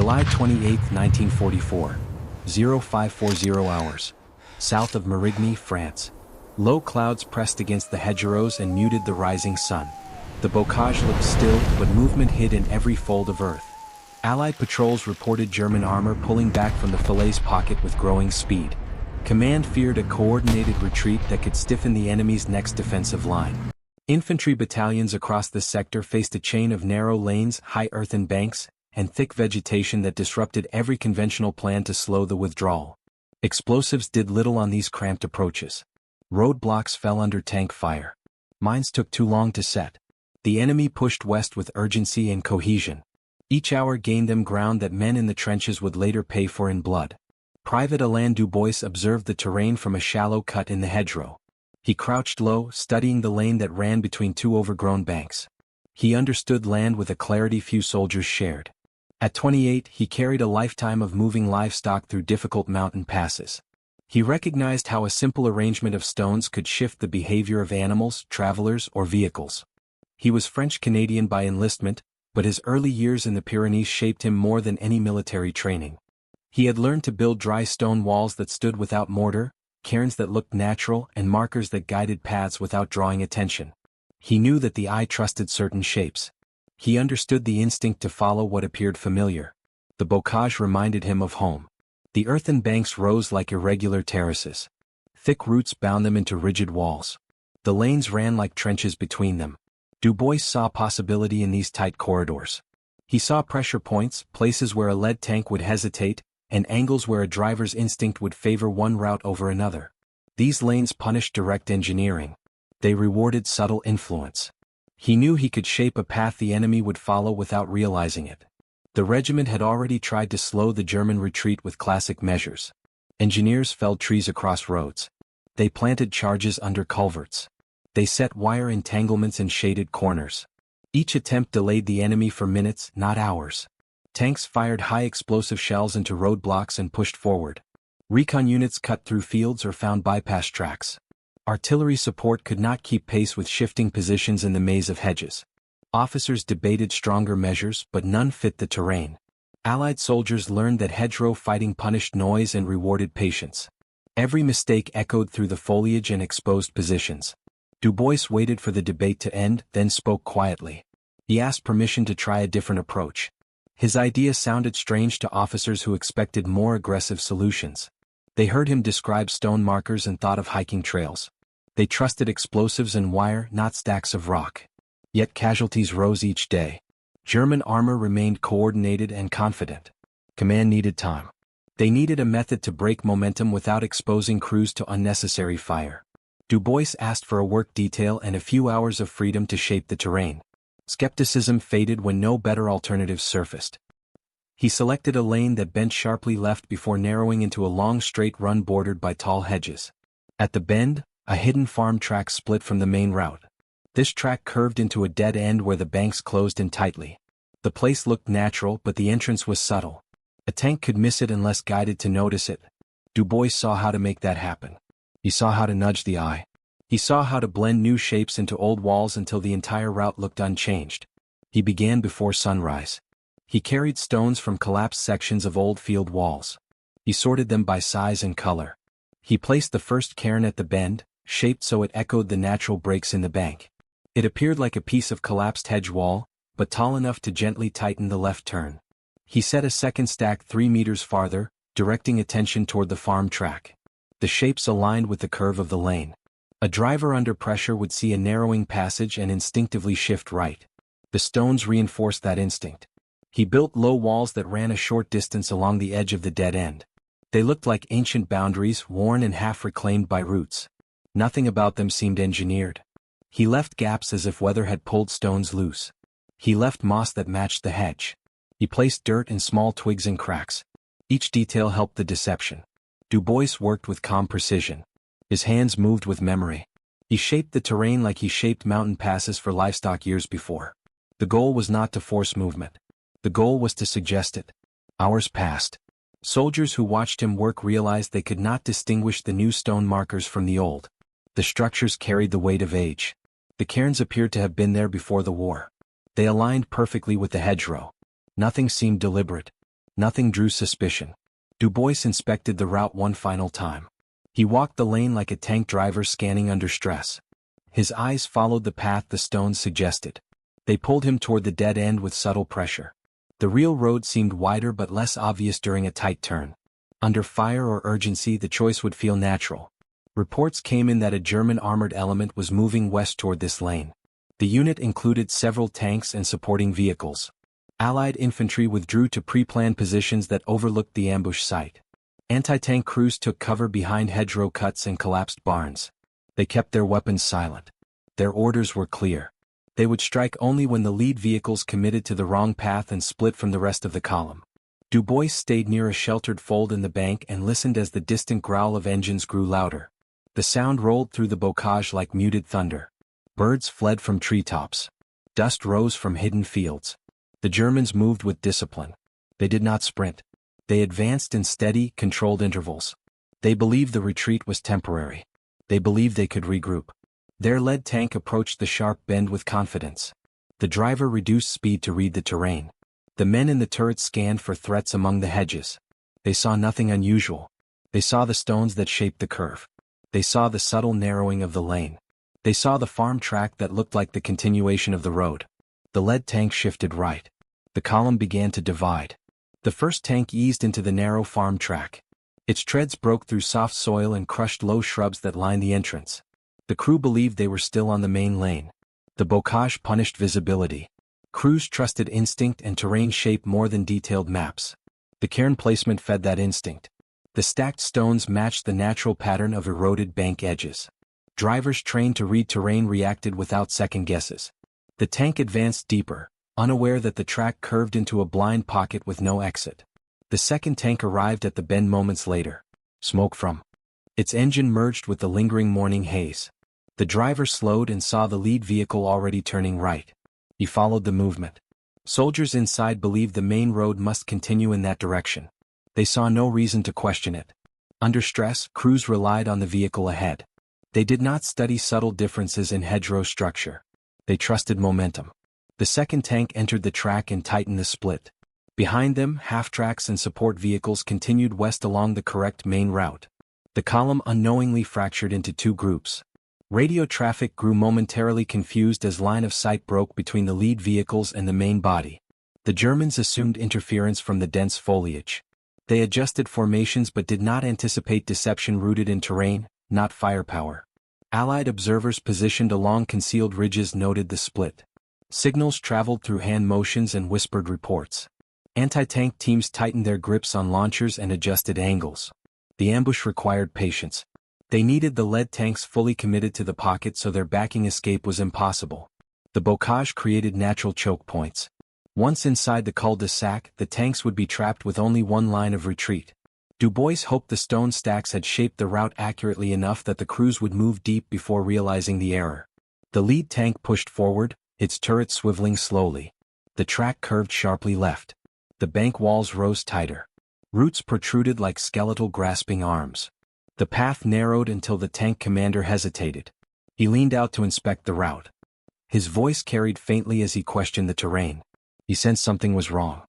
July 28, 1944, 0540 hours. South of Marigny, France. Low clouds pressed against the hedgerows and muted the rising sun. The bocage looked still, but movement hid in every fold of earth. Allied patrols reported German armor pulling back from the Falaise pocket with growing speed. Command feared a coordinated retreat that could stiffen the enemy's next defensive line. Infantry battalions across the sector faced a chain of narrow lanes, high earthen banks, and thick vegetation that disrupted every conventional plan to slow the withdrawal. Explosives did little on these cramped approaches. Roadblocks fell under tank fire. Mines took too long to set. The enemy pushed west with urgency and cohesion. Each hour gained them ground that men in the trenches would later pay for in blood. Private Alain Dubois observed the terrain from a shallow cut in the hedgerow. He crouched low, studying the lane that ran between two overgrown banks. He understood land with a clarity few soldiers shared. At 28, he carried a lifetime of moving livestock through difficult mountain passes. He recognized how a simple arrangement of stones could shift the behavior of animals, travelers, or vehicles. He was French-Canadian by enlistment, but his early years in the Pyrenees shaped him more than any military training. He had learned to build dry stone walls that stood without mortar, cairns that looked natural, and markers that guided paths without drawing attention. He knew that the eye trusted certain shapes. He understood the instinct to follow what appeared familiar. The bocage reminded him of home. The earthen banks rose like irregular terraces. Thick roots bound them into rigid walls. The lanes ran like trenches between them. Dubois saw possibility in these tight corridors. He saw pressure points, places where a lead tank would hesitate, and angles where a driver's instinct would favor one route over another. These lanes punished direct engineering. They rewarded subtle influence. He knew he could shape a path the enemy would follow without realizing it. The regiment had already tried to slow the German retreat with classic measures. Engineers felled trees across roads. They planted charges under culverts. They set wire entanglements in shaded corners. Each attempt delayed the enemy for minutes, not hours. Tanks fired high explosive shells into roadblocks and pushed forward. Recon units cut through fields or found bypass tracks. Artillery support could not keep pace with shifting positions in the maze of hedges. Officers debated stronger measures, but none fit the terrain. Allied soldiers learned that hedgerow fighting punished noise and rewarded patience. Every mistake echoed through the foliage and exposed positions. Dubois waited for the debate to end, then spoke quietly. He asked permission to try a different approach. His idea sounded strange to officers who expected more aggressive solutions. They heard him describe stone markers and thought of hiking trails. They trusted explosives and wire, not stacks of rock. Yet casualties rose each day. German armor remained coordinated and confident. Command needed time. They needed a method to break momentum without exposing crews to unnecessary fire. Dubois asked for a work detail and a few hours of freedom to shape the terrain. Skepticism faded when no better alternatives surfaced. He selected a lane that bent sharply left before narrowing into a long straight run bordered by tall hedges. At the bend, a hidden farm track split from the main route. This track curved into a dead end where the banks closed in tightly. The place looked natural, but the entrance was subtle. A tank could miss it unless guided to notice it. Dubois saw how to make that happen. He saw how to nudge the eye. He saw how to blend new shapes into old walls until the entire route looked unchanged. He began before sunrise. He carried stones from collapsed sections of old field walls. He sorted them by size and color. He placed the first cairn at the bend, shaped so it echoed the natural breaks in the bank. It appeared like a piece of collapsed hedge wall, but tall enough to gently tighten the left turn. He set a second stack 3 meters farther, directing attention toward the farm track. The shapes aligned with the curve of the lane. A driver under pressure would see a narrowing passage and instinctively shift right. The stones reinforced that instinct. He built low walls that ran a short distance along the edge of the dead end. They looked like ancient boundaries, worn and half reclaimed by roots. Nothing about them seemed engineered. He left gaps as if weather had pulled stones loose. He left moss that matched the hedge. He placed dirt and small twigs in cracks. Each detail helped the deception. Dubois worked with calm precision. His hands moved with memory. He shaped the terrain like he shaped mountain passes for livestock years before. The goal was not to force movement. The goal was to suggest it. Hours passed. Soldiers who watched him work realized they could not distinguish the new stone markers from the old. The structures carried the weight of age. The cairns appeared to have been there before the war. They aligned perfectly with the hedgerow. Nothing seemed deliberate. Nothing drew suspicion. Du Bois inspected the route one final time. He walked the lane like a tank driver scanning under stress. His eyes followed the path the stones suggested. They pulled him toward the dead end with subtle pressure. The real road seemed wider but less obvious during a tight turn. Under fire or urgency, the choice would feel natural. Reports came in that a German armored element was moving west toward this lane. The unit included several tanks and supporting vehicles. Allied infantry withdrew to pre-planned positions that overlooked the ambush site. Anti-tank crews took cover behind hedgerow cuts and collapsed barns. They kept their weapons silent. Their orders were clear. They would strike only when the lead vehicles committed to the wrong path and split from the rest of the column. Du Bois stayed near a sheltered fold in the bank and listened as the distant growl of engines grew louder. The sound rolled through the bocage like muted thunder. Birds fled from treetops. Dust rose from hidden fields. The Germans moved with discipline. They did not sprint. They advanced in steady, controlled intervals. They believed the retreat was temporary. They believed they could regroup. Their lead tank approached the sharp bend with confidence. The driver reduced speed to read the terrain. The men in the turrets scanned for threats among the hedges. They saw nothing unusual. They saw the stones that shaped the curve. They saw the subtle narrowing of the lane. They saw the farm track that looked like the continuation of the road. The lead tank shifted right. The column began to divide. The first tank eased into the narrow farm track. Its treads broke through soft soil and crushed low shrubs that lined the entrance. The crew believed they were still on the main lane. The bocage punished visibility. Crews trusted instinct and terrain shape more than detailed maps. The cairn placement fed that instinct. The stacked stones matched the natural pattern of eroded bank edges. Drivers trained to read terrain reacted without second guesses. The tank advanced deeper, unaware that the track curved into a blind pocket with no exit. The second tank arrived at the bend moments later. Smoke from its engine merged with the lingering morning haze. The driver slowed and saw the lead vehicle already turning right. He followed the movement. Soldiers inside believed the main road must continue in that direction. They saw no reason to question it. Under stress, crews relied on the vehicle ahead. They did not study subtle differences in hedgerow structure. They trusted momentum. The second tank entered the track and tightened the split. Behind them, half-tracks and support vehicles continued west along the correct main route. The column unknowingly fractured into two groups. Radio traffic grew momentarily confused as line of sight broke between the lead vehicles and the main body. The Germans assumed interference from the dense foliage. They adjusted formations but did not anticipate deception rooted in terrain, not firepower. Allied observers positioned along concealed ridges noted the split. Signals traveled through hand motions and whispered reports. Anti-tank teams tightened their grips on launchers and adjusted angles. The ambush required patience. They needed the lead tanks fully committed to the pocket so their backing escape was impossible. The bocage created natural choke points. Once inside the cul-de-sac, the tanks would be trapped with only one line of retreat. Du Bois hoped the stone stacks had shaped the route accurately enough that the crews would move deep before realizing the error. The lead tank pushed forward, its turret swiveling slowly. The track curved sharply left. The bank walls rose tighter. Roots protruded like skeletal grasping arms. The path narrowed until the tank commander hesitated. He leaned out to inspect the route. His voice carried faintly as he questioned the terrain. He sensed something was wrong.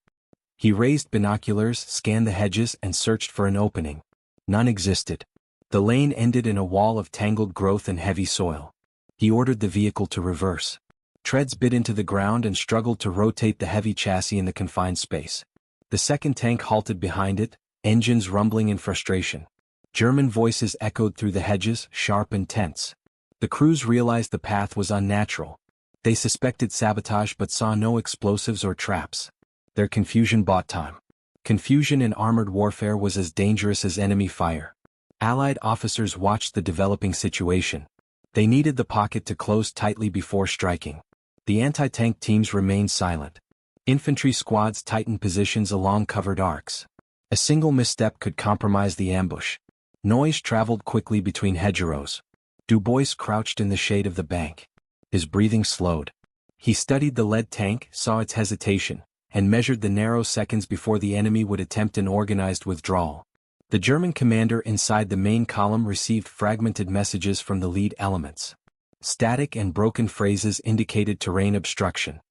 He raised binoculars, scanned the hedges, and searched for an opening. None existed. The lane ended in a wall of tangled growth and heavy soil. He ordered the vehicle to reverse. Treads bit into the ground and struggled to rotate the heavy chassis in the confined space. The second tank halted behind it, engines rumbling in frustration. German voices echoed through the hedges, sharp and tense. The crews realized the path was unnatural. They suspected sabotage but saw no explosives or traps. Their confusion bought time. Confusion in armored warfare was as dangerous as enemy fire. Allied officers watched the developing situation. They needed the pocket to close tightly before striking. The anti-tank teams remained silent. Infantry squads tightened positions along covered arcs. A single misstep could compromise the ambush. Noise traveled quickly between hedgerows. Du Bois crouched in the shade of the bank. His breathing slowed. He studied the lead tank, saw its hesitation, and measured the narrow seconds before the enemy would attempt an organized withdrawal. The German commander inside the main column received fragmented messages from the lead elements. Static and broken phrases indicated terrain obstruction.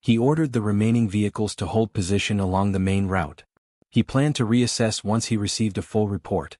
He ordered the remaining vehicles to hold position along the main route. He planned to reassess once he received a full report.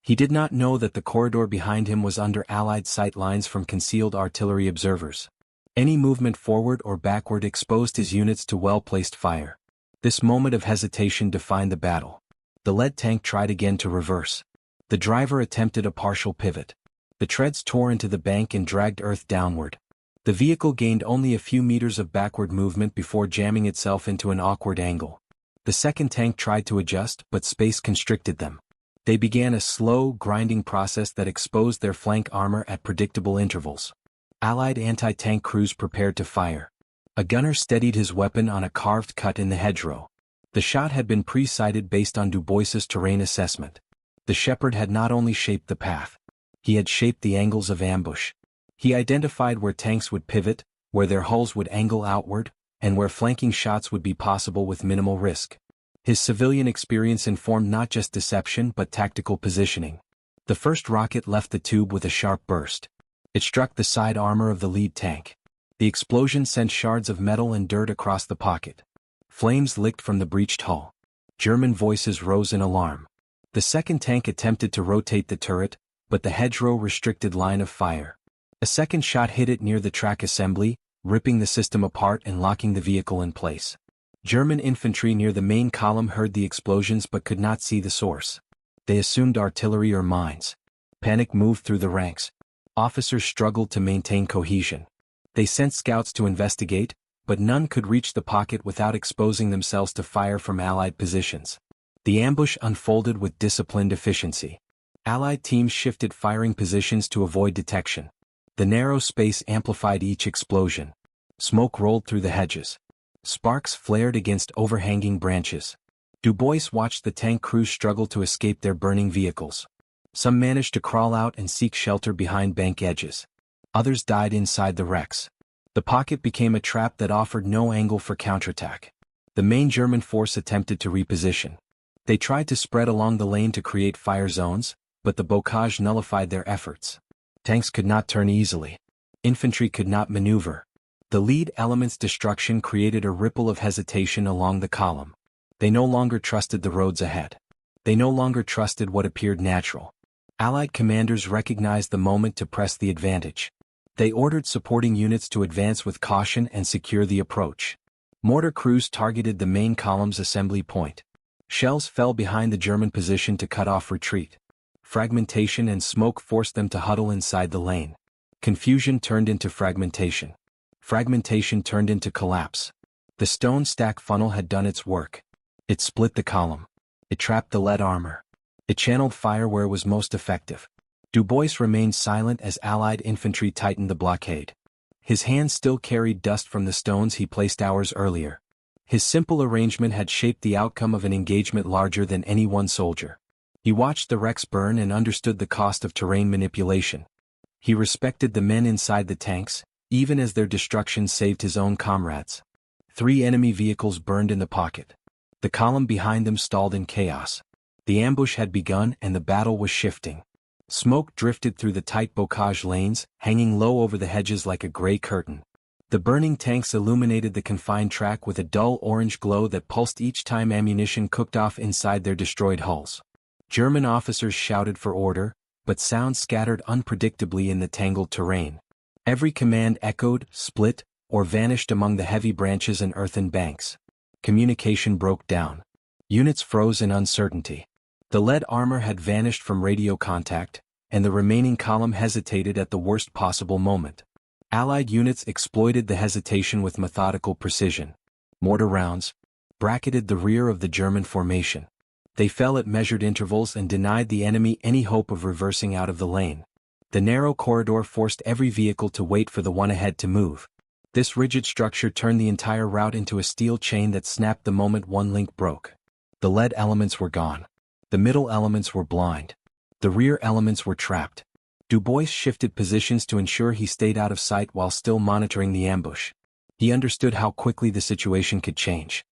He did not know that the corridor behind him was under Allied sight lines from concealed artillery observers. Any movement forward or backward exposed his units to well-placed fire. This moment of hesitation defined the battle. The lead tank tried again to reverse. The driver attempted a partial pivot. The treads tore into the bank and dragged earth downward. The vehicle gained only a few meters of backward movement before jamming itself into an awkward angle. The second tank tried to adjust, but space constricted them. They began a slow, grinding process that exposed their flank armor at predictable intervals. Allied anti-tank crews prepared to fire. A gunner steadied his weapon on a carved cut in the hedgerow. The shot had been pre-sighted based on Dubois's terrain assessment. The shepherd had not only shaped the path. He had shaped the angles of ambush. He identified where tanks would pivot, where their hulls would angle outward, and where flanking shots would be possible with minimal risk. His civilian experience informed not just deception but tactical positioning. The first rocket left the tube with a sharp burst. It struck the side armor of the lead tank. The explosion sent shards of metal and dirt across the pocket. Flames licked from the breached hull. German voices rose in alarm. The second tank attempted to rotate the turret, but the hedgerow restricted line of fire. A second shot hit it near the track assembly, ripping the system apart and locking the vehicle in place. German infantry near the main column heard the explosions but could not see the source. They assumed artillery or mines. Panic moved through the ranks. Officers struggled to maintain cohesion. They sent scouts to investigate, but none could reach the pocket without exposing themselves to fire from Allied positions. The ambush unfolded with disciplined efficiency. Allied teams shifted firing positions to avoid detection. The narrow space amplified each explosion. Smoke rolled through the hedges. Sparks flared against overhanging branches. Dubois watched the tank crews struggle to escape their burning vehicles. Some managed to crawl out and seek shelter behind bank edges. Others died inside the wrecks. The pocket became a trap that offered no angle for counterattack. The main German force attempted to reposition. They tried to spread along the lane to create fire zones, but the bocage nullified their efforts. Tanks could not turn easily. Infantry could not maneuver. The lead element's destruction created a ripple of hesitation along the column. They no longer trusted the roads ahead. They no longer trusted what appeared natural. Allied commanders recognized the moment to press the advantage. They ordered supporting units to advance with caution and secure the approach. Mortar crews targeted the main column's assembly point. Shells fell behind the German position to cut off retreat. Fragmentation and smoke forced them to huddle inside the lane. Confusion turned into fragmentation. Fragmentation turned into collapse. The stone stack funnel had done its work. It split the column. It trapped the lead armor. It channeled fire where it was most effective. Dubois remained silent as Allied infantry tightened the blockade. His hands still carried dust from the stones he placed hours earlier. His simple arrangement had shaped the outcome of an engagement larger than any one soldier. He watched the wrecks burn and understood the cost of terrain manipulation. He respected the men inside the tanks, even as their destruction saved his own comrades. 3 enemy vehicles burned in the pocket. The column behind them stalled in chaos. The ambush had begun and the battle was shifting. Smoke drifted through the tight bocage lanes, hanging low over the hedges like a gray curtain. The burning tanks illuminated the confined track with a dull orange glow that pulsed each time ammunition cooked off inside their destroyed hulls. German officers shouted for order, but sounds scattered unpredictably in the tangled terrain. Every command echoed, split, or vanished among the heavy branches and earthen banks. Communication broke down. Units froze in uncertainty. The lead armor had vanished from radio contact, and the remaining column hesitated at the worst possible moment. Allied units exploited the hesitation with methodical precision. Mortar rounds bracketed the rear of the German formation. They fell at measured intervals and denied the enemy any hope of reversing out of the lane. The narrow corridor forced every vehicle to wait for the one ahead to move. This rigid structure turned the entire route into a steel chain that snapped the moment one link broke. The lead elements were gone. The middle elements were blind. The rear elements were trapped. Dubois shifted positions to ensure he stayed out of sight while still monitoring the ambush. He understood how quickly the situation could change.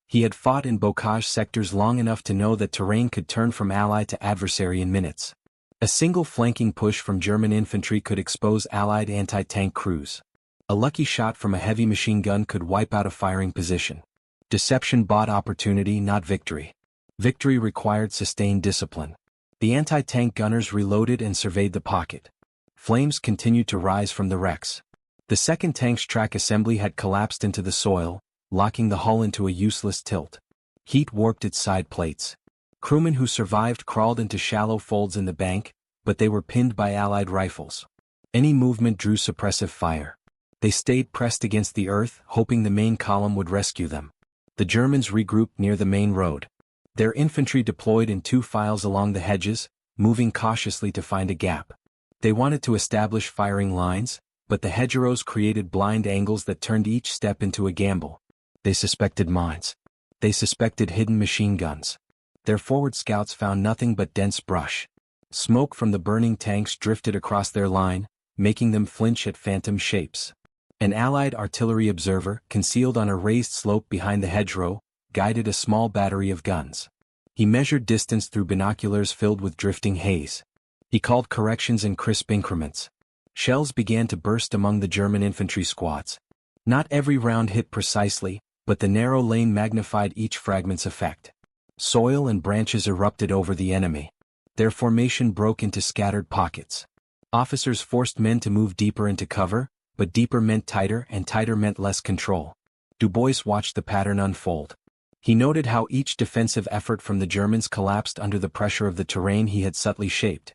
He had fought in bocage sectors long enough to know that terrain could turn from ally to adversary in minutes. A single flanking push from German infantry could expose Allied anti-tank crews. A lucky shot from a heavy machine gun could wipe out a firing position. Deception bought opportunity, not victory. Victory required sustained discipline. The anti-tank gunners reloaded and surveyed the pocket. Flames continued to rise from the wrecks. The second tank's track assembly had collapsed into the soil, locking the hull into a useless tilt. Heat warped its side plates. Crewmen who survived crawled into shallow folds in the bank, but they were pinned by Allied rifles. Any movement drew suppressive fire. They stayed pressed against the earth, hoping the main column would rescue them. The Germans regrouped near the main road. Their infantry deployed in 2 files along the hedges, moving cautiously to find a gap. They wanted to establish firing lines, but the hedgerows created blind angles that turned each step into a gamble. They suspected mines. They suspected hidden machine guns. Their forward scouts found nothing but dense brush. Smoke from the burning tanks drifted across their line, making them flinch at phantom shapes. An Allied artillery observer, concealed on a raised slope behind the hedgerow, guided a small battery of guns. He measured distance through binoculars filled with drifting haze. He called corrections in crisp increments. Shells began to burst among the German infantry squads. Not every round hit precisely, but the narrow lane magnified each fragment's effect. Soil and branches erupted over the enemy. Their formation broke into scattered pockets. Officers forced men to move deeper into cover, but deeper meant tighter and tighter meant less control. Dubois watched the pattern unfold. He noted how each defensive effort from the Germans collapsed under the pressure of the terrain he had subtly shaped.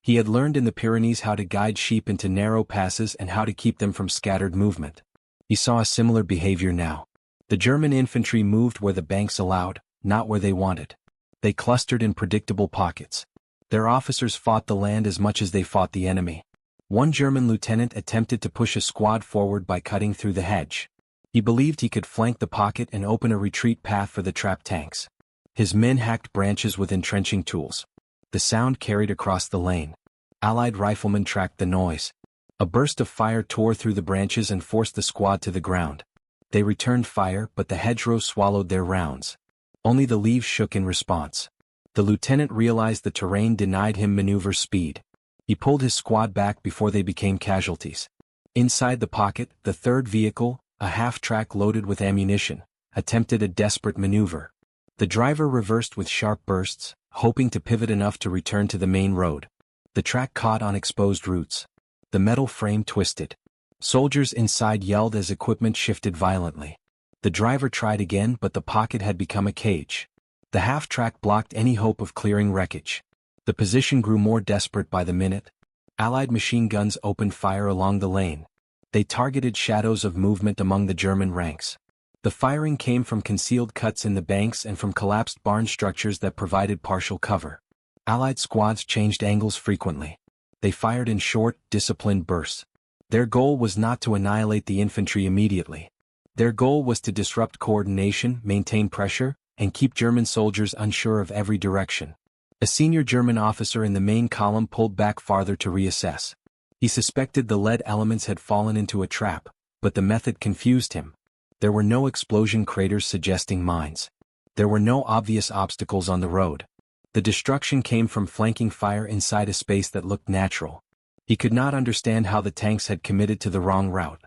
He had learned in the Pyrenees how to guide sheep into narrow passes and how to keep them from scattered movement. He saw a similar behavior now. The German infantry moved where the banks allowed, not where they wanted. They clustered in predictable pockets. Their officers fought the land as much as they fought the enemy. One German lieutenant attempted to push a squad forward by cutting through the hedge. He believed he could flank the pocket and open a retreat path for the trapped tanks. His men hacked branches with entrenching tools. The sound carried across the lane. Allied riflemen tracked the noise. A burst of fire tore through the branches and forced the squad to the ground. They returned fire, but the hedgerow swallowed their rounds. Only the leaves shook in response. The lieutenant realized the terrain denied him maneuver speed. He pulled his squad back before they became casualties. Inside the pocket, the third vehicle, a half-track loaded with ammunition, attempted a desperate maneuver. The driver reversed with sharp bursts, hoping to pivot enough to return to the main road. The track caught on exposed roots. The metal frame twisted. Soldiers inside yelled as equipment shifted violently. The driver tried again, but the pocket had become a cage. The half-track blocked any hope of clearing wreckage. The position grew more desperate by the minute. Allied machine guns opened fire along the lane. They targeted shadows of movement among the German ranks. The firing came from concealed cuts in the banks and from collapsed barn structures that provided partial cover. Allied squads changed angles frequently. They fired in short, disciplined bursts. Their goal was not to annihilate the infantry immediately. Their goal was to disrupt coordination, maintain pressure, and keep German soldiers unsure of every direction. A senior German officer in the main column pulled back farther to reassess. He suspected the lead elements had fallen into a trap, but the method confused him. There were no explosion craters suggesting mines. There were no obvious obstacles on the road. The destruction came from flanking fire inside a space that looked natural. He could not understand how the tanks had committed to the wrong route.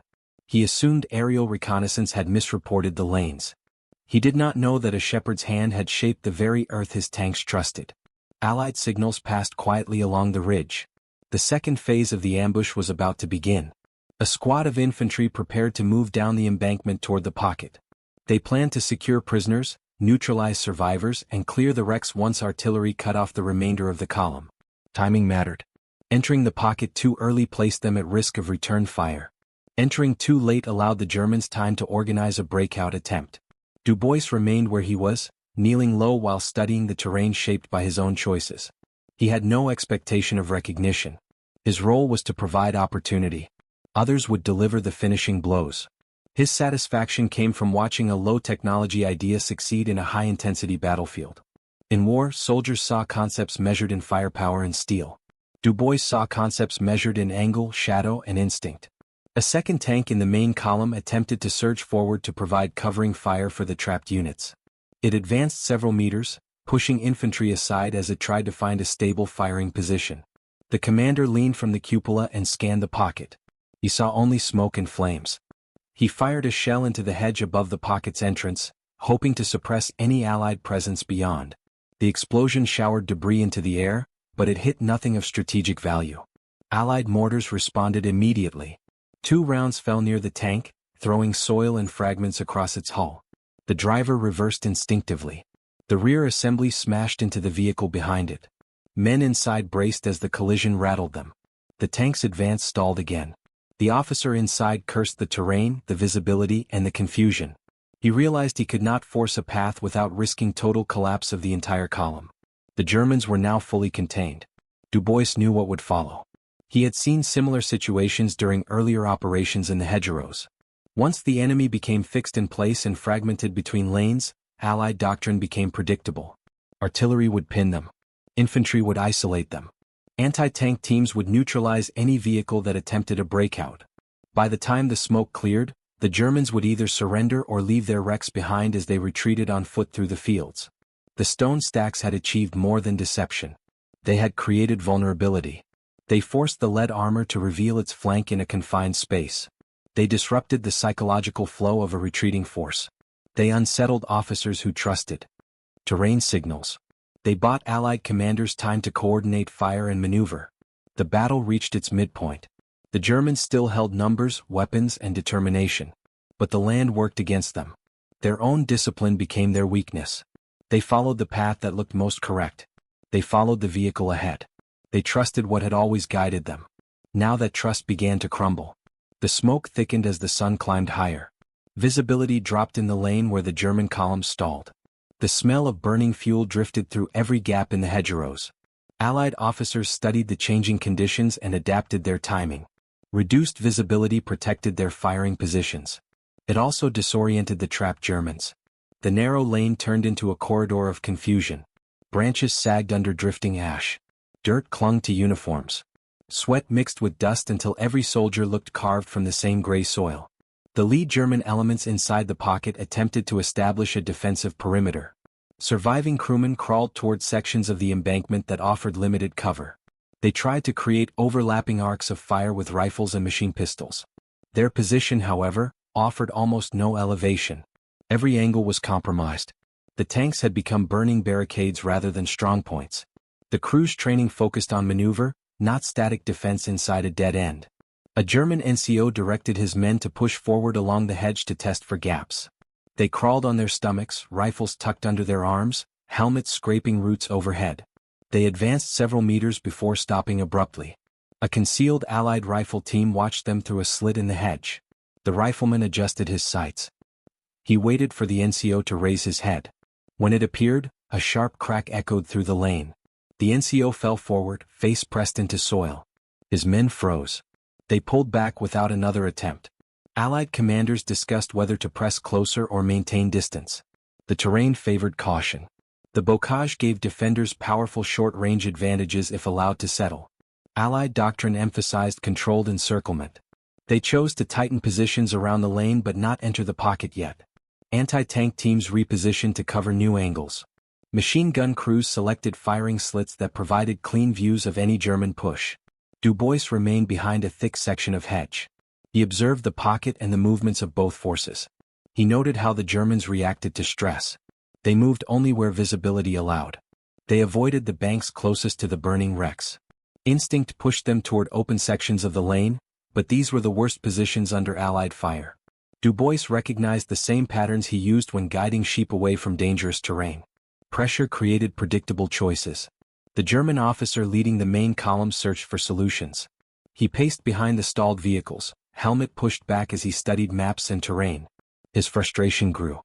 He assumed aerial reconnaissance had misreported the lanes. He did not know that a shepherd's hand had shaped the very earth his tanks trusted. Allied signals passed quietly along the ridge. The second phase of the ambush was about to begin. A squad of infantry prepared to move down the embankment toward the pocket. They planned to secure prisoners, neutralize survivors, and clear the wrecks once artillery cut off the remainder of the column. Timing mattered. Entering the pocket too early placed them at risk of return fire. Entering too late allowed the Germans time to organize a breakout attempt. Dubois remained where he was, kneeling low while studying the terrain shaped by his own choices. He had no expectation of recognition. His role was to provide opportunity. Others would deliver the finishing blows. His satisfaction came from watching a low-technology idea succeed in a high-intensity battlefield. In war, soldiers saw concepts measured in firepower and steel. Dubois saw concepts measured in angle, shadow, and instinct. A second tank in the main column attempted to surge forward to provide covering fire for the trapped units. It advanced several meters, pushing infantry aside as it tried to find a stable firing position. The commander leaned from the cupola and scanned the pocket. He saw only smoke and flames. He fired a shell into the hedge above the pocket's entrance, hoping to suppress any Allied presence beyond. The explosion showered debris into the air, but it hit nothing of strategic value. Allied mortars responded immediately. 2 rounds fell near the tank, throwing soil and fragments across its hull. The driver reversed instinctively. The rear assembly smashed into the vehicle behind it. Men inside braced as the collision rattled them. The tank's advance stalled again. The officer inside cursed the terrain, the visibility, and the confusion. He realized he could not force a path without risking total collapse of the entire column. The Germans were now fully contained. Dubois knew what would follow. He had seen similar situations during earlier operations in the hedgerows. Once the enemy became fixed in place and fragmented between lanes, Allied doctrine became predictable. Artillery would pin them. Infantry would isolate them. Anti-tank teams would neutralize any vehicle that attempted a breakout. By the time the smoke cleared, the Germans would either surrender or leave their wrecks behind as they retreated on foot through the fields. The stone stacks had achieved more than deception. They had created vulnerability. They forced the lead armor to reveal its flank in a confined space. They disrupted the psychological flow of a retreating force. They unsettled officers who trusted terrain signals. They bought Allied commanders time to coordinate fire and maneuver. The battle reached its midpoint. The Germans still held numbers, weapons, and determination. But the land worked against them. Their own discipline became their weakness. They followed the path that looked most correct. They followed the vehicle ahead. They trusted what had always guided them. Now that trust began to crumble. The smoke thickened as the sun climbed higher. Visibility dropped in the lane where the German columns stalled. The smell of burning fuel drifted through every gap in the hedgerows. Allied officers studied the changing conditions and adapted their timing. Reduced visibility protected their firing positions. It also disoriented the trapped Germans. The narrow lane turned into a corridor of confusion. Branches sagged under drifting ash. Dirt clung to uniforms. Sweat mixed with dust until every soldier looked carved from the same gray soil. The lead German elements inside the pocket attempted to establish a defensive perimeter. Surviving crewmen crawled toward sections of the embankment that offered limited cover. They tried to create overlapping arcs of fire with rifles and machine pistols. Their position, however, offered almost no elevation. Every angle was compromised. The tanks had become burning barricades rather than strongpoints. The crew's training focused on maneuver, not static defense inside a dead end. A German NCO directed his men to push forward along the hedge to test for gaps. They crawled on their stomachs, rifles tucked under their arms, helmets scraping roots overhead. They advanced several meters before stopping abruptly. A concealed Allied rifle team watched them through a slit in the hedge. The rifleman adjusted his sights. He waited for the NCO to raise his head. When it appeared, a sharp crack echoed through the lane. The NCO fell forward, face pressed into soil. His men froze. They pulled back without another attempt. Allied commanders discussed whether to press closer or maintain distance. The terrain favored caution. The bocage gave defenders powerful short-range advantages if allowed to settle. Allied doctrine emphasized controlled encirclement. They chose to tighten positions around the lane but not enter the pocket yet. Anti-tank teams repositioned to cover new angles. Machine gun crews selected firing slits that provided clean views of any German push. Dubois remained behind a thick section of hedge. He observed the pocket and the movements of both forces. He noted how the Germans reacted to stress. They moved only where visibility allowed. They avoided the banks closest to the burning wrecks. Instinct pushed them toward open sections of the lane, but these were the worst positions under Allied fire. Dubois recognized the same patterns he used when guiding sheep away from dangerous terrain. Pressure created predictable choices. The German officer leading the main column searched for solutions. He paced behind the stalled vehicles, helmet pushed back as he studied maps and terrain. His frustration grew.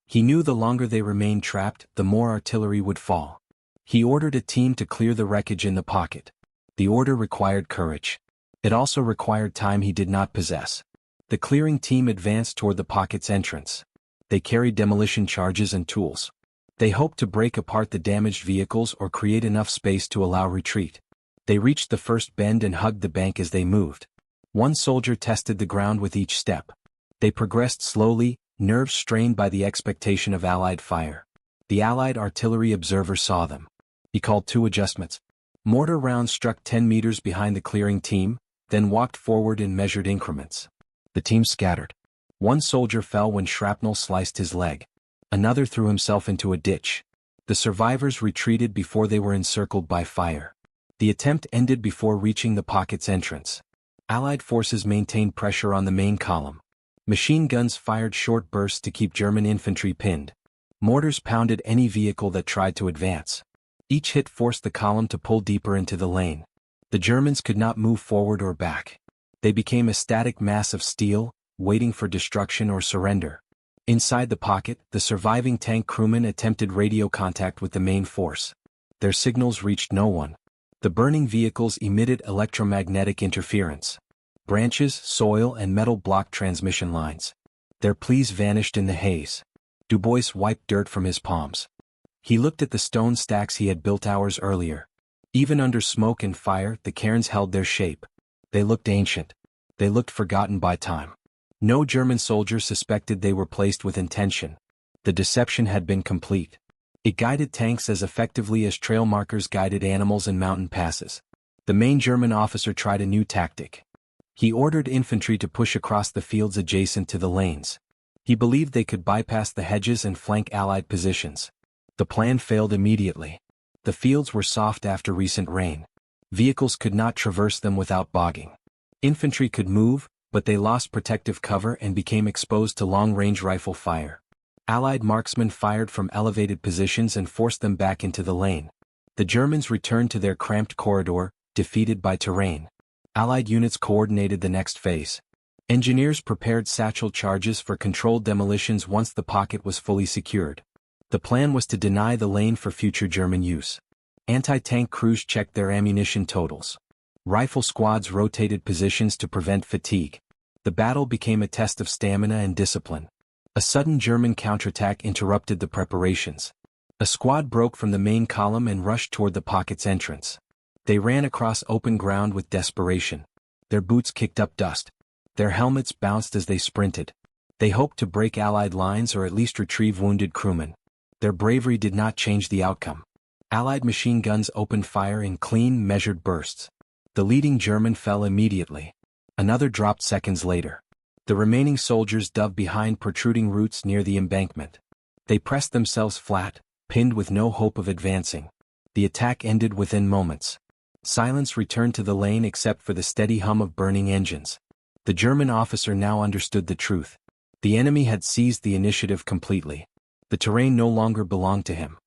He knew the longer they remained trapped, the more artillery would fall. He ordered a team to clear the wreckage in the pocket. The order required courage. It also required time he did not possess. The clearing team advanced toward the pocket's entrance. They carried demolition charges and tools. They hoped to break apart the damaged vehicles or create enough space to allow retreat. They reached the first bend and hugged the bank as they moved. One soldier tested the ground with each step. They progressed slowly, nerves strained by the expectation of Allied fire. The Allied artillery observer saw them. He called 2 adjustments. Mortar rounds struck 10 meters behind the clearing team, then walked forward in measured increments. The team scattered. One soldier fell when shrapnel sliced his leg. Another threw himself into a ditch. The survivors retreated before they were encircled by fire. The attempt ended before reaching the pocket's entrance. Allied forces maintained pressure on the main column. Machine guns fired short bursts to keep German infantry pinned. Mortars pounded any vehicle that tried to advance. Each hit forced the column to pull deeper into the lane. The Germans could not move forward or back. They became a static mass of steel, waiting for destruction or surrender. Inside the pocket, the surviving tank crewmen attempted radio contact with the main force. Their signals reached no one. The burning vehicles emitted electromagnetic interference. Branches, soil, and metal blocked transmission lines. Their pleas vanished in the haze. Dubois wiped dirt from his palms. He looked at the stone stacks he had built hours earlier. Even under smoke and fire, the cairns held their shape. They looked ancient. They looked forgotten by time. No German soldier suspected they were placed with intention. The deception had been complete. It guided tanks as effectively as trail markers guided animals in mountain passes. The main German officer tried a new tactic. He ordered infantry to push across the fields adjacent to the lanes. He believed they could bypass the hedges and flank Allied positions. The plan failed immediately. The fields were soft after recent rain. Vehicles could not traverse them without bogging. Infantry could move, but they lost protective cover and became exposed to long-range rifle fire. Allied marksmen fired from elevated positions and forced them back into the lane. The Germans returned to their cramped corridor, defeated by terrain. Allied units coordinated the next phase. Engineers prepared satchel charges for controlled demolitions once the pocket was fully secured. The plan was to deny the lane for future German use. Anti-tank crews checked their ammunition totals. Rifle squads rotated positions to prevent fatigue. The battle became a test of stamina and discipline. A sudden German counterattack interrupted the preparations. A squad broke from the main column and rushed toward the pocket's entrance. They ran across open ground with desperation. Their boots kicked up dust. Their helmets bounced as they sprinted. They hoped to break Allied lines or at least retrieve wounded crewmen. Their bravery did not change the outcome. Allied machine guns opened fire in clean, measured bursts. The leading German fell immediately. Another dropped seconds later. The remaining soldiers dove behind protruding roots near the embankment. They pressed themselves flat, pinned with no hope of advancing. The attack ended within moments. Silence returned to the lane except for the steady hum of burning engines. The German officer now understood the truth. The enemy had seized the initiative completely. The terrain no longer belonged to him.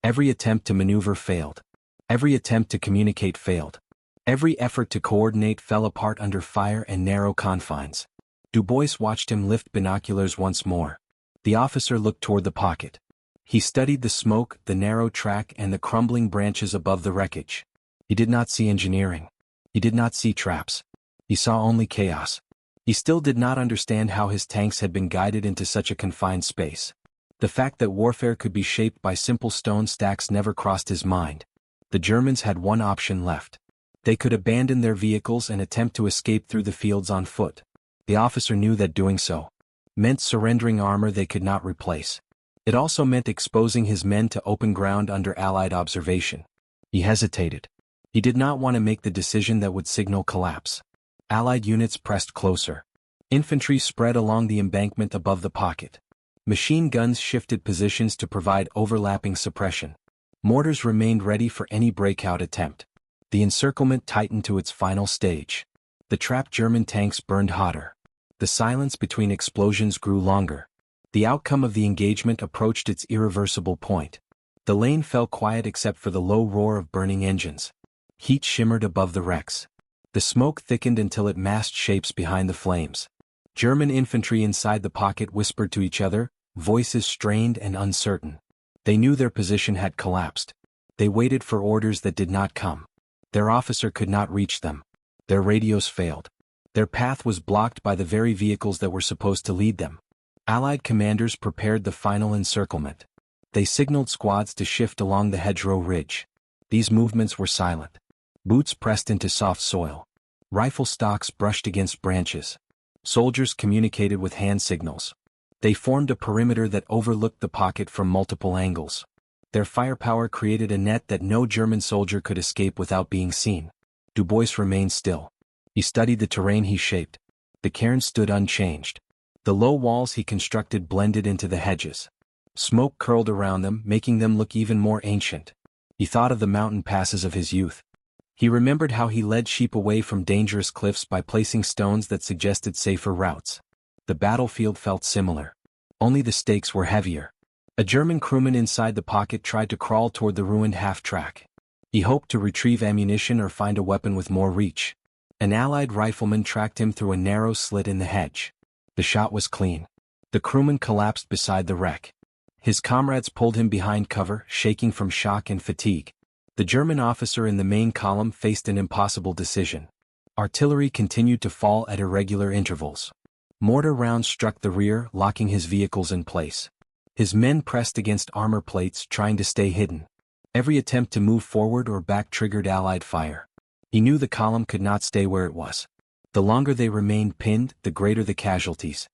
Every attempt to maneuver failed. Every attempt to communicate failed. Every effort to coordinate fell apart under fire and narrow confines. Dubois watched him lift binoculars once more. The officer looked toward the pocket. He studied the smoke, the narrow track, and the crumbling branches above the wreckage. He did not see engineering. He did not see traps. He saw only chaos. He still did not understand how his tanks had been guided into such a confined space. The fact that warfare could be shaped by simple stone stacks never crossed his mind. The Germans had one option left. They could abandon their vehicles and attempt to escape through the fields on foot. The officer knew that doing so meant surrendering armor they could not replace. It also meant exposing his men to open ground under Allied observation. He hesitated. He did not want to make the decision that would signal collapse. Allied units pressed closer. Infantry spread along the embankment above the pocket. Machine guns shifted positions to provide overlapping suppression. Mortars remained ready for any breakout attempt. The encirclement tightened to its final stage. The trapped German tanks burned hotter. The silence between explosions grew longer. The outcome of the engagement approached its irreversible point. The lane fell quiet except for the low roar of burning engines. Heat shimmered above the wrecks. The smoke thickened until it masked shapes behind the flames. German infantry inside the pocket whispered to each other, voices strained and uncertain. They knew their position had collapsed. They waited for orders that did not come. Their officer could not reach them. Their radios failed. Their path was blocked by the very vehicles that were supposed to lead them. Allied commanders prepared the final encirclement. They signaled squads to shift along the hedgerow ridge. These movements were silent. Boots pressed into soft soil. Rifle stocks brushed against branches. Soldiers communicated with hand signals. They formed a perimeter that overlooked the pocket from multiple angles. Their firepower created a net that no German soldier could escape without being seen. Dubois remained still. He studied the terrain he shaped. The cairn stood unchanged. The low walls he constructed blended into the hedges. Smoke curled around them, making them look even more ancient. He thought of the mountain passes of his youth. He remembered how he led sheep away from dangerous cliffs by placing stones that suggested safer routes. The battlefield felt similar. Only the stakes were heavier. A German crewman inside the pocket tried to crawl toward the ruined half-track. He hoped to retrieve ammunition or find a weapon with more reach. An Allied rifleman tracked him through a narrow slit in the hedge. The shot was clean. The crewman collapsed beside the wreck. His comrades pulled him behind cover, shaking from shock and fatigue. The German officer in the main column faced an impossible decision. Artillery continued to fall at irregular intervals. Mortar rounds struck the rear, locking his vehicles in place. His men pressed against armor plates, trying to stay hidden. Every attempt to move forward or back triggered Allied fire. He knew the column could not stay where it was. The longer they remained pinned, the greater the casualties.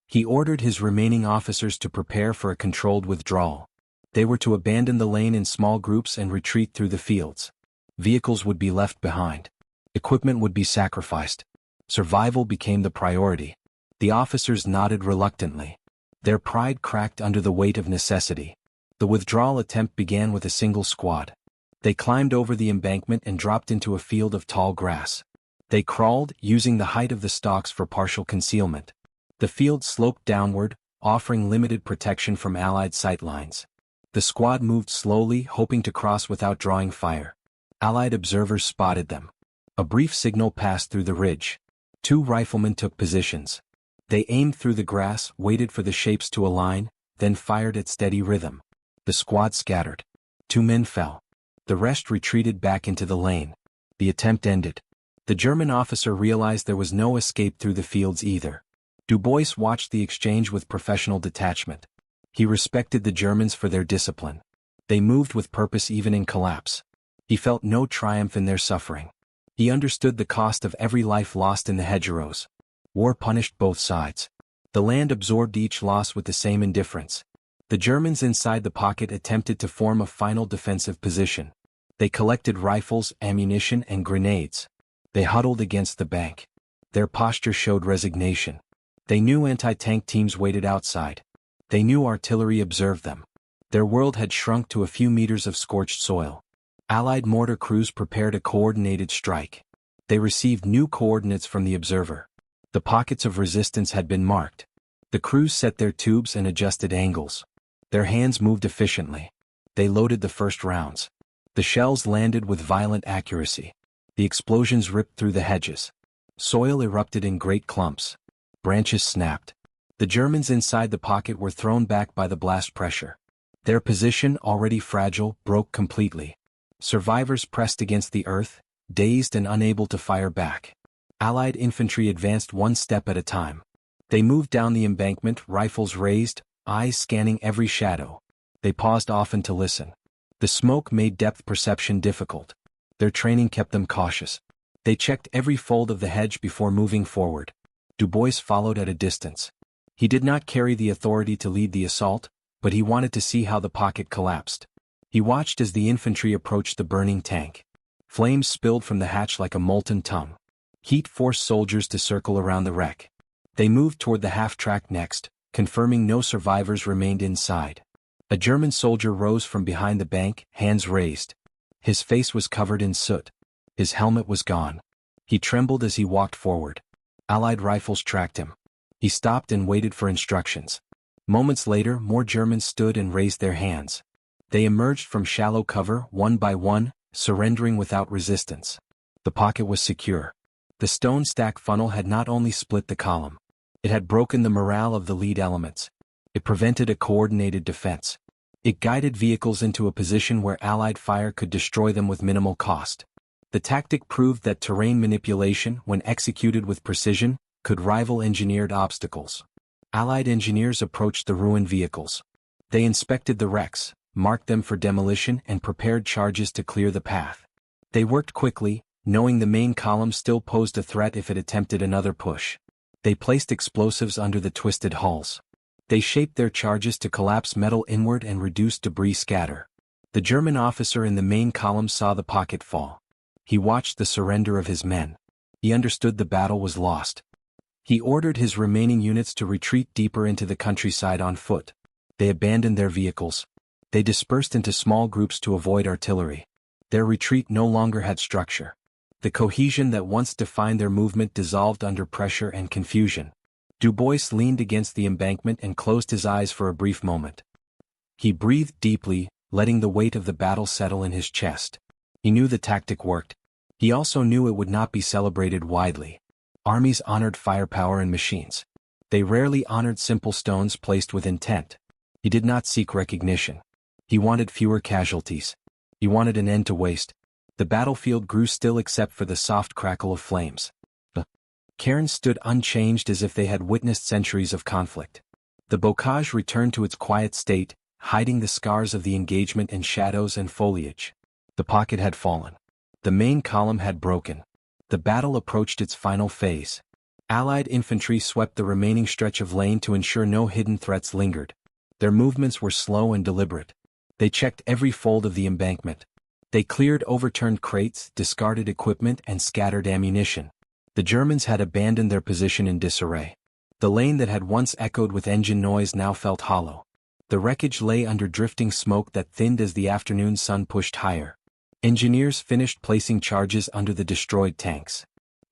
He ordered his remaining officers to prepare for a controlled withdrawal. They were to abandon the lane in small groups and retreat through the fields. Vehicles would be left behind. Equipment would be sacrificed. Survival became the priority. The officers nodded reluctantly. Their pride cracked under the weight of necessity. The withdrawal attempt began with a single squad. They climbed over the embankment and dropped into a field of tall grass. They crawled, using the height of the stalks for partial concealment. The field sloped downward, offering limited protection from Allied sightlines. The squad moved slowly, hoping to cross without drawing fire. Allied observers spotted them. A brief signal passed through the ridge. 2 riflemen took positions. They aimed through the grass, waited for the shapes to align, then fired at steady rhythm. The squad scattered. 2 men fell. The rest retreated back into the lane. The attempt ended. The German officer realized there was no escape through the fields either. Du Bois watched the exchange with professional detachment. He respected the Germans for their discipline. They moved with purpose even in collapse. He felt no triumph in their suffering. He understood the cost of every life lost in the hedgerows. War punished both sides. The land absorbed each loss with the same indifference. The Germans inside the pocket attempted to form a final defensive position. They collected rifles, ammunition, and grenades. They huddled against the bank. Their posture showed resignation. They knew anti-tank teams waited outside. They knew artillery observed them. Their world had shrunk to a few meters of scorched soil. Allied mortar crews prepared a coordinated strike. They received new coordinates from the observer. The pockets of resistance had been marked. The crews set their tubes and adjusted angles. Their hands moved efficiently. They loaded the first rounds. The shells landed with violent accuracy. The explosions ripped through the hedges. Soil erupted in great clumps. Branches snapped. The Germans inside the pocket were thrown back by the blast pressure. Their position, already fragile, broke completely. Survivors pressed against the earth, dazed and unable to fire back. Allied infantry advanced one step at a time. They moved down the embankment, rifles raised, eyes scanning every shadow. They paused often to listen. The smoke made depth perception difficult. Their training kept them cautious. They checked every fold of the hedge before moving forward. Du Bois followed at a distance. He did not carry the authority to lead the assault, but he wanted to see how the pocket collapsed. He watched as the infantry approached the burning tank. Flames spilled from the hatch like a molten tongue. Heat forced soldiers to circle around the wreck. They moved toward the half-track next, confirming no survivors remained inside. A German soldier rose from behind the bank, hands raised. His face was covered in soot. His helmet was gone. He trembled as he walked forward. Allied rifles tracked him. He stopped and waited for instructions. Moments later, more Germans stood and raised their hands. They emerged from shallow cover, one by one, surrendering without resistance. The pocket was secure. The stone stack funnel had not only split the column. It had broken the morale of the lead elements. It prevented a coordinated defense. It guided vehicles into a position where Allied fire could destroy them with minimal cost. The tactic proved that terrain manipulation, when executed with precision, could rival engineered obstacles. Allied engineers approached the ruined vehicles. They inspected the wrecks, marked them for demolition and prepared charges to clear the path. They worked quickly, knowing the main column still posed a threat if it attempted another push. They placed explosives under the twisted hulls. They shaped their charges to collapse metal inward and reduce debris scatter. The German officer in the main column saw the pocket fall. He watched the surrender of his men. He understood the battle was lost. He ordered his remaining units to retreat deeper into the countryside on foot. They abandoned their vehicles. They dispersed into small groups to avoid artillery. Their retreat no longer had structure. The cohesion that once defined their movement dissolved under pressure and confusion. Du Bois leaned against the embankment and closed his eyes for a brief moment. He breathed deeply, letting the weight of the battle settle in his chest. He knew the tactic worked. He also knew it would not be celebrated widely. Armies honored firepower and machines. They rarely honored simple stones placed with intent. He did not seek recognition. He wanted fewer casualties. He wanted an end to waste. The battlefield grew still except for the soft crackle of flames. The cairns stood unchanged as if they had witnessed centuries of conflict. The bocage returned to its quiet state, hiding the scars of the engagement in shadows and foliage. The pocket had fallen. The main column had broken. The battle approached its final phase. Allied infantry swept the remaining stretch of lane to ensure no hidden threats lingered. Their movements were slow and deliberate. They checked every fold of the embankment. They cleared overturned crates, discarded equipment, and scattered ammunition. The Germans had abandoned their position in disarray. The lane that had once echoed with engine noise now felt hollow. The wreckage lay under drifting smoke that thinned as the afternoon sun pushed higher. Engineers finished placing charges under the destroyed tanks.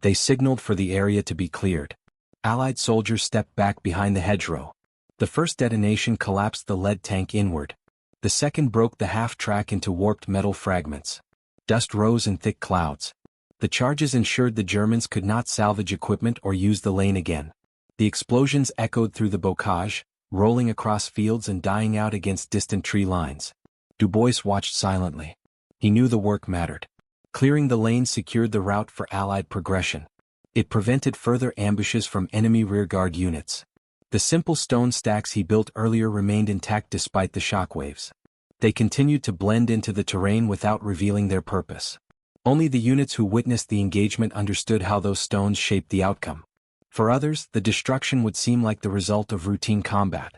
They signaled for the area to be cleared. Allied soldiers stepped back behind the hedgerow. The first detonation collapsed the lead tank inward. The second broke the half-track into warped metal fragments. Dust rose in thick clouds. The charges ensured the Germans could not salvage equipment or use the lane again. The explosions echoed through the bocage, rolling across fields and dying out against distant tree lines. Du Bois watched silently. He knew the work mattered. Clearing the lane secured the route for Allied progression. It prevented further ambushes from enemy rearguard units. The simple stone stacks he built earlier remained intact despite the shockwaves. They continued to blend into the terrain without revealing their purpose. Only the units who witnessed the engagement understood how those stones shaped the outcome. For others, the destruction would seem like the result of routine combat.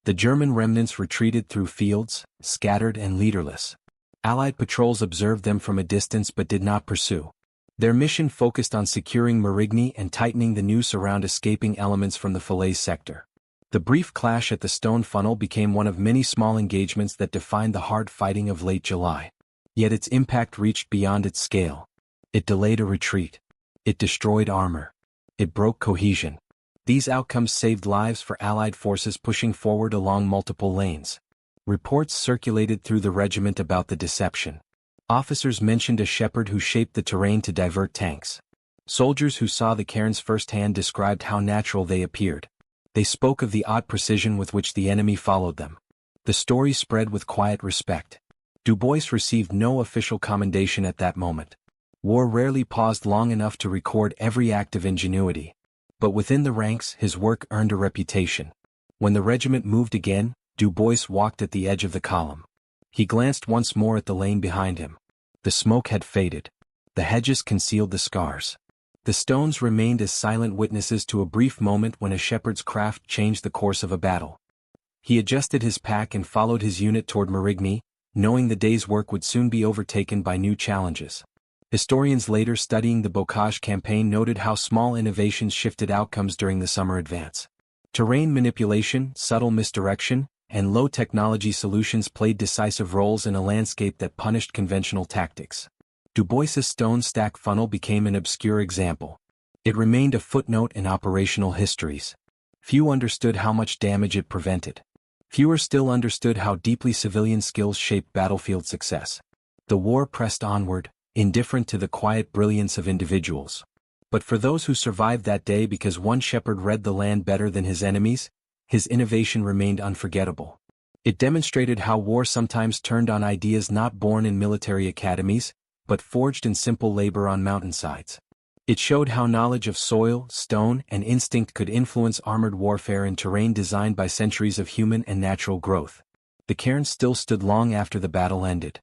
The German remnants retreated through fields, scattered and leaderless. Allied patrols observed them from a distance but did not pursue. Their mission focused on securing Marigny and tightening the noose around escaping elements from the Falaise sector. The brief clash at the stone funnel became one of many small engagements that defined the hard fighting of late July. Yet its impact reached beyond its scale. It delayed a retreat. It destroyed armor. It broke cohesion. These outcomes saved lives for Allied forces pushing forward along multiple lanes. Reports circulated through the regiment about the deception. Officers mentioned a shepherd who shaped the terrain to divert tanks. Soldiers who saw the cairns firsthand described how natural they appeared. They spoke of the odd precision with which the enemy followed them. The story spread with quiet respect. Du Bois received no official commendation at that moment. War rarely paused long enough to record every act of ingenuity. But within the ranks, his work earned a reputation. When the regiment moved again, Du Bois walked at the edge of the column. He glanced once more at the lane behind him. The smoke had faded. The hedges concealed the scars. The stones remained as silent witnesses to a brief moment when a shepherd's craft changed the course of a battle. He adjusted his pack and followed his unit toward Marigny, knowing the day's work would soon be overtaken by new challenges. Historians later studying the Bocage campaign noted how small innovations shifted outcomes during the summer advance. Terrain manipulation, subtle misdirection, and low-technology solutions played decisive roles in a landscape that punished conventional tactics. Du Bois's stone stack funnel became an obscure example. It remained a footnote in operational histories. Few understood how much damage it prevented. Fewer still understood how deeply civilian skills shaped battlefield success. The war pressed onward, indifferent to the quiet brilliance of individuals. But for those who survived that day because one shepherd read the land better than his enemies, his innovation remained unforgettable. It demonstrated how war sometimes turned on ideas not born in military academies, but forged in simple labor on mountainsides. It showed how knowledge of soil, stone, and instinct could influence armored warfare in terrain designed by centuries of human and natural growth. The cairns still stood long after the battle ended.